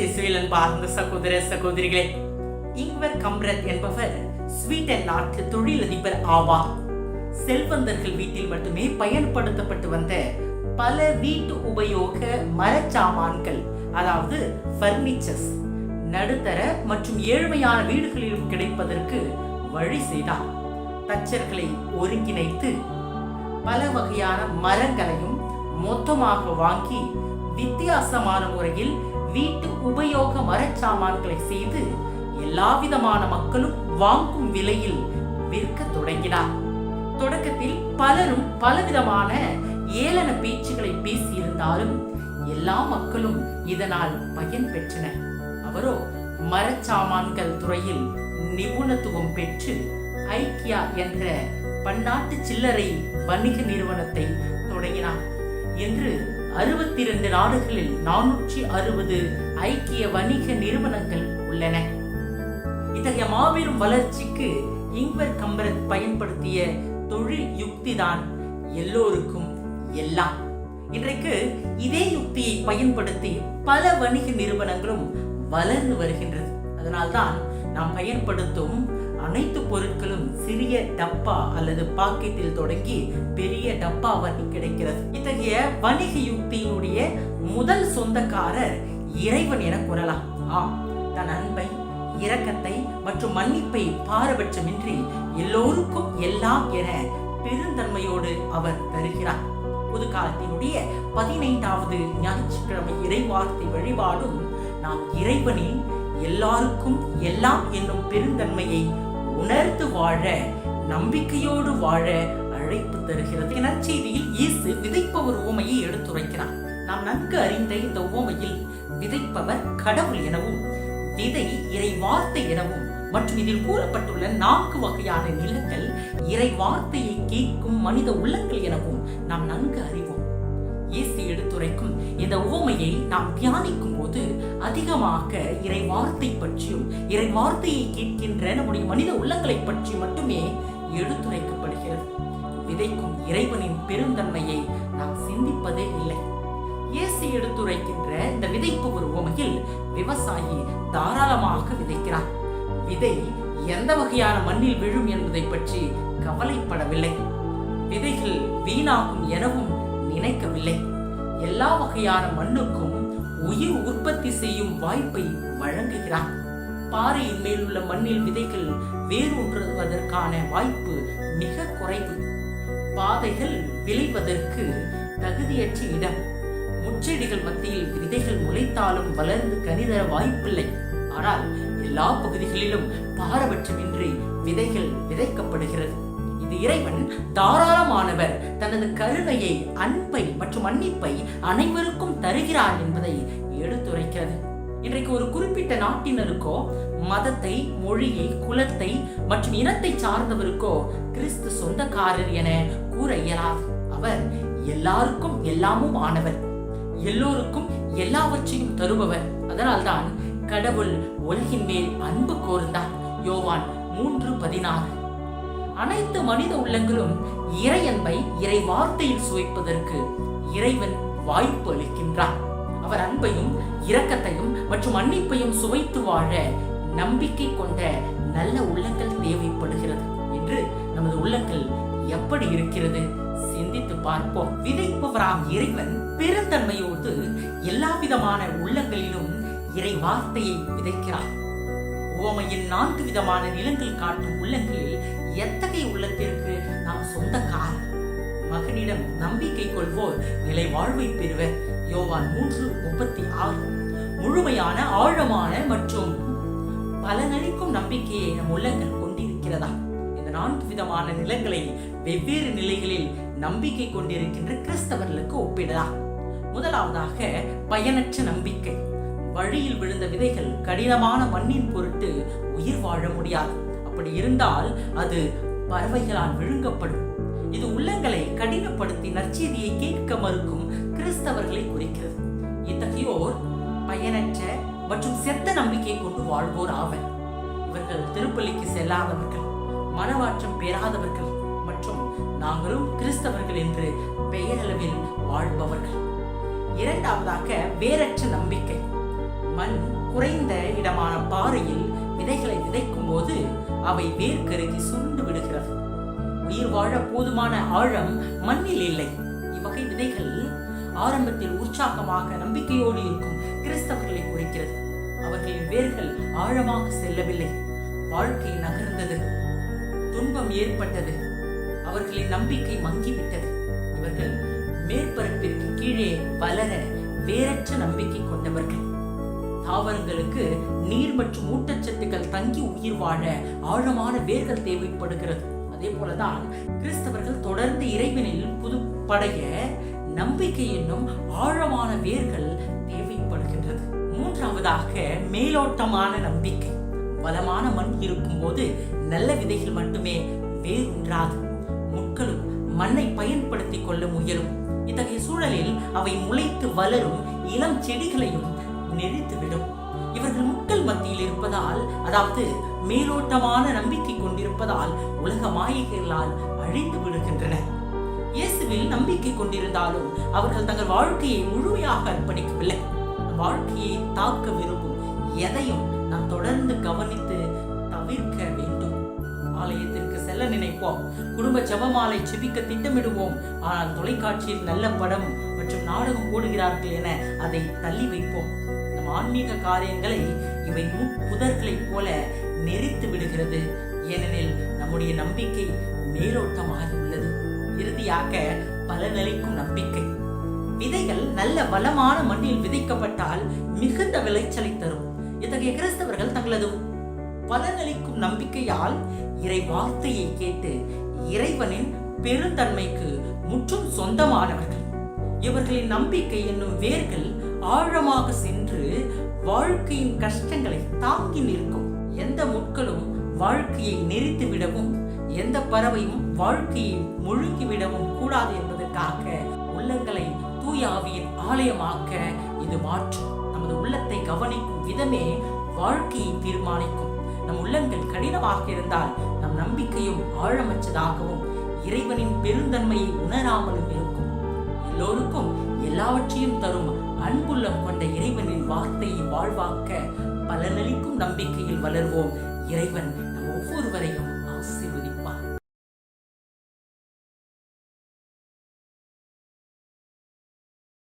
கிறிஸ்துவில் அன்பார்ந்த சகோதர சகோதரிகளே, இங்வர் கம்ரத் என்பவர் ஸ்வீடன் நாட்டு தொழிலதிபர் ஆவார். செல்வந்தர்கள் வீட்டில் மட்டுமே பயன்படுத்தப்பட்டு வந்த பல வீட்டு உபயோக மரச்சாமான்கள், அதாவது பர்னிச்சர்ஸ், நடுத்தர மற்றும் ஏழ்மையான வீடுகளிலும் கிடைப்பதற்கு வழி செய்தார். தச்சர்களை ஒருங்கிணைத்து பல வகையான மரங்களையும் மொத்தமாக வாங்கி வித்தியாசமான முறையில் வீட்டு உபயோக மரச்சாமான்களை செய்து எல்லா விதமான மக்களும் வாங்கும் விலையில் விற்க தொடங்கினார். தொடக்கத்தில் பலரும் பலவிதமான ஏளன பேச்சுகளை பேசியிருந்தாலும் எல்லா மக்களும் இதனால் பயன் பெற்றனர். அவரோ மரச்சாமான்கள் துறையில் நிபுணத்துவம் பெற்று ஐக்கியா என்ற பன்னாட்டு சில்லறை வணிக நிறுவனத்தை தொடங்கினார். என்று 62 நாடுகளில் 460 ஐக்கிய வணிக நிறுவனங்கள் உள்ளன. இத்தகைய மாபெரும் வளர்ச்சிக்கு இங்வர் கம்ரத் பயன்படுத்திய தொழில் யுக்திதான் எல்லோருக்கும் எல்லாம். இன்றைக்கு இதே யுக்தியை பயன்படுத்தி பல வணிக நிறுவனங்களும் வளர்ந்து வருகின்றது. அதனால்தான் நாம் பயன்படுத்தும் அனைத்து பொருட்களும் சிறிய டப்பா அல்லது பாக்கெட்டில் தொடங்கி பெரிய டப்பா வரை கிடைக்கிறது. இத்தகைய வணிக யுக்தியினுடைய முதல் சொந்தக்காரர் இறைவன் என கூறலாம். தன் அன்பை, இரக்கத்தை மற்றும் மன்னிப்பை பாரபட்சமின்றி எல்லோருக்கும் எல்லாம் என பெருந்தன்மையோடு அவர் தருகிறார். புது காலத்தினுடைய 15வது ஞாயிற்றுக்கிழமை இறைவார்த்தை வழிபாடும் நாம் இறைவனின் எல்லாருக்கும் எல்லாம் என்னும் பெருந்தன்மையை உணர்ந்து வாழ, நம்பிக்கையோடு வாழ அழைப்பு தருகிறது. நற்செய்தியில் இயேசு விதைப்பவர் உவமையை எடுத்துரைக்கிறார். நாம் நன்கு அறிந்த இந்த உவமையில் விதைப்பவர் கடவுள் எனவும், விதை இறை வார்த்தை எனவும் மற்றும் இதில் கூறப்பட்டுள்ள 4 வகையான நிலங்கள் இறை வார்த்தையை கேட்கும் மனித உள்ளங்கள் எனவும் நாம் நன்கு அறிவோம். இயேசு எடுத்துரைக்கும் இந்த உவமையை நாம் தியானிக்கும் போது அதிகமாக இறை வார்த்தை பற்றியும் இறை வார்த்தையை கேட்கின்ற நம்முடைய மனித உள்ளங்களை பற்றி மட்டுமே எடுத்துரைக்கப்படுகிறது. விதைக்கும் இறைவனின் பெருந்தன்மையை நாம் சிந்திப்பதே இல்லை. இயேசு எடுத்துரைக்கின்ற இந்த விதைப்பவர் உவமையில் விவசாயி தாராளமாக விதைக்கிறார். விதை எந்த வகையான மண்ணில் விழும் என்பதை பற்றி கவலைப்படவில்லை. விதைகள் வீணாகும் எனவும் நினைக்கவில்லை. எல்லா வகையான மண்ணுக்கும் உயிர் உற்பத்தி செய்யும் வாய்ப்பை வழங்குகிறார். பாறையின் மேல் உள்ள மண்ணில் விதைகள் வேரூன்றுவதற்கான வாய்ப்பு மிக குறைவு. பாதைகள் விளைவதற்கு தகுதியற்ற இடம். முச்செடிகள் மத்தியில் விதைகள் முளைத்தாலும் வளர்ந்து கனிதர வாய்ப்பில்லை. ஆனால் எல்லா பகுதிகளிலும் பாரபட்சமின்றி விதைகள் விதைக்கப்படுகிறது. இது இறைவன் தாராளமானவர், தனது கருணையை, அன்பை மற்றும் மன்னிப்பை அனைவருக்கும் தருகிறார் என்பதை எடுத்துரைக்கிறது. இன்றைக்கு ஒரு குறிப்பிட்ட நாட்டினருக்கோ, மதத்தை, மொழியை, குலத்தை மற்றும் இனத்தை சார்ந்தவருக்கோ கிறிஸ்து சொந்தக்காரர் என கூற இயலாது. அவர் எல்லாருக்கும் எல்லாமும் ஆனவர், எல்லோருக்கும் எல்லாவற்றையும் தருபவர். அதனால்தான் கடவுள் உலகின் மேல் அன்பு கோர்ந்தார். யோவான் 3:16. அனைத்து மனித உள்ளங்களும் இறை அன்பை இறை வார்த்தையில் சுவைப்பதற்கு இறைவன் வாய்ப்பு அளிக்கின்றார். அவர் அன்பையும் இரக்கத்தையும் மற்றும் மன்னிப்பையும் சுவைத்து வாழ நம்பிக்கை கொண்ட நல்ல உள்ளங்கள் தேவைப்படுகிறது. என்று நமது உள்ளங்கள் எப்படி இருக்கிறது சிந்தித்து பார்ப்போம். விதைப்பவராம் இறைவன் பெருந்தன்மையோடு எல்லா விதமான உள்ளங்களிலும் இறை வார்த்தையை விதைக்கிறார். உவமையின் 4 விதமான நிலங்கள் காட்டும் உள்ளங்களில் எத்தகைய உள்ளத்திற்கு நாம் சொந்தக்காரர்? மகனிடம் நம்பிக்கை கொள்வோர் நிலை வாழ்வை பெறுவர். யோவான் 3:36. முழுமையான, ஆழமான மற்றும் பலனளிக்கும் நம்பிக்கையை நம் உள்ளங்கள் கொண்டிருக்கிறதா? இந்த 4 விதமான நிலங்களை வெவ்வேறு நிலைகளில் நம்பிக்கை கொண்டிருக்கின்ற கிறிஸ்தவர்களுக்கு ஒப்பிடலாம். முதலாவதாக பயனற்ற நம்பிக்கை. வழியில் விழுந்த விதைகள் கடினமான மண்ணின் பொருட்டு உயிர் வாழ முடியாது. அப்படி இருந்தால் அது பறவைகளால் விழுங்கப்படும். இது உள்ளங்களை கடினப்படுத்தி நற்செய்தியை கேட்க மறுக்கும் கிறிஸ்தவர்களை குறிக்கிறது. இத்தகையோர் பயனற்ற மற்றும் செத்த நம்பிக்கை கொண்டு வாழ்வோர் ஆவர். இவர்கள் திருப்பலிக்கு செல்லாதவர்கள், மனவாற்றம் பெறாதவர்கள் மற்றும் நாங்களும் கிறிஸ்தவர்கள் என்று பெயரளவில் வாழ்பவர்கள். இரண்டாவதாக வேரற்ற நம்பிக்கை. மண் குறைந்த இடமான பாறையில் விதைகளை விதைக்கும் போது அவை வேர் கருகி சுருண்டு விடுகிறது. உயிர் வாழ போதுமான ஆழம் மண்ணில் இல்லை. இவ்வகை விதைகள் ஆரம்பத்தில் உற்சாகமாக நம்பிக்கையோடு இருக்கும் கிறிஸ்தவர்களை குறிக்கிறது. அவர்களின் வேர்கள் ஆழமாக செல்லவில்லை. வாழ்க்கை நகர்ந்தது, துன்பம் ஏற்பட்டது, அவர்களின் நம்பிக்கை மங்கிவிட்டது. இவர்கள் மேற்பரப்பிற்கு கீழே வளர வேறற்ற நம்பிக்கை கொண்டவர்கள். தாவரங்களுக்கு நீர் மற்றும் ஊட்டச்சத்துக்கள் தங்கி உயிர் வாழ ஆழமான வேர்கள் தேவைப்படுகிறது. அதே போலதான் கிறிஸ்தவர்கள் தொடர்ந்து இறைவனில் புதுப்படைய நம்பிக்கை என்னும் ஆழமான வேர்கள் தேவைப்படுகின்றது. மூன்றாவதாக மேலோட்டமான நம்பிக்கை. பலமான மண் இருக்கும் போது நல்ல விதைகள் மட்டுமே வேரூன்றாது. முட்களும் மண்ணை பயன்படுத்திக் கொள்ள முயலும். இத்தகைய சூழலில் அவை முளைத்து வளரும் இளம் செடிகளையும் நெறித்துவிடும். இவர்கள் முட்கள் மத்தியில் இருப்பதால், அதாவது மேலோட்டமான நம்பிக்கை கொண்டிருப்பதால் உலக மாயைகளால் அழிந்து விடுகின்றனர். இயேசுவில் நம்பிக்கை கொண்டிருந்தாலும் அவர்கள் தங்கள் வாழ்க்கையை முழுமையாக அர்ப்பணிக்கவில்லை. வாழ்க்கையை தாக்க விரும்பும் எதையும் நாம் தொடர்ந்து கவனித்து தவிர்க்க வேண்டும். ஆலயத்திற்கு செல்ல நினைப்போம், குடும்ப ஜெபமாலை செபிக்க திட்டமிடுவோம். ஆனால் தொலைக்காட்சியில் நல்ல படம் மற்றும் நாடகம் போடுகிறார்கள் என அதை தள்ளி வைப்போம். நம் ஆன்மீக காரியங்களை இவை புதர்களைப் போல நெறித்து விடுகிறது. ஏனெனில் நம்முடைய நம்பிக்கை மேலோட்டமாக உள்ளது. இறுதியாக பலனளிக்கும் நம்பிக்கை. விதைகள் நல்ல வளமான மண்ணில் விதைக்கப்பட்டால் மிகுந்த விளைச்சலை தரும். இத்தகைய கிறிஸ்தவர்கள் தங்களது பலனளிக்கும் நம்பிக்கையால் இறை வார்த்தையை கேட்டு இறைவனின் பெருந்தன்மைக்கு முற்றும் சொந்தமானவர்கள். இவர்களின் நம்பிக்கை என்னும் வேர்கள் ஆழமாக சென்று வாழ்க்கையின் கஷ்டங்களை தாங்கி நிற்கும். எந்த முட்களும் வாழ்க்கையை நெறித்து விடவும், எந்த பறவையும் வாழ்க்கையை முழுங்கிவிடவும் கூடாது என்பதற்காக உள்ளங்களை தூய ஆவியின் ஆலயமாக்க இது மாற்றும். நமது உள்ளத்தை கவனிக்கும் விதமே வாழ்க்கையை தீர்மானிக்கும். நம் உள்ளங்கள் கடினமாக இருந்தால் நம் நம்பிக்கையும் ஆழமற்றதாகவும் இறைவனின் பெருந்தன்மையை உணராமலும் இருக்கும். எல்லோருக்கும் எல்லாவற்றையும் தரும் அன்புள்ளம் கொண்ட இறைவனின் வார்த்தையை வாழ்வாக்க பலனளிக்கும் நம்பிக்கையில் வளர்வோம். இறைவன் நம் ஒவ்வொருவரையும்